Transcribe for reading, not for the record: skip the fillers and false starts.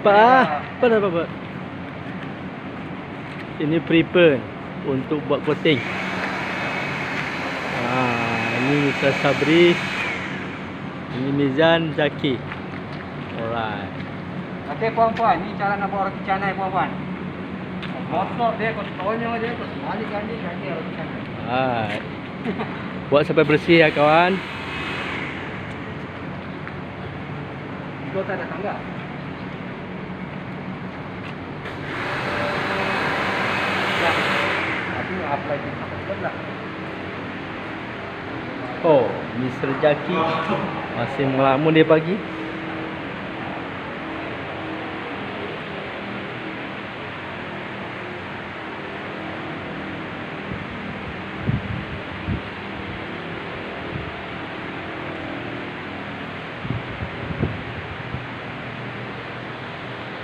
Apa dah buat? Ini prepare untuk buat coating. Ini Mr. Sabri. Ini Mizan Zaki. Alright. Okey puan-puan, ni cara nak buat roti canai puan-puan. Gosok dia, kau tonyo dia, kau balik ganding roti canai. Alright. Buat sampai bersih ya kawan. Kau tak ada tangga. Ya. Aku apply di sebelah. Oh, Mr. Zaki masih melamun dia pagi.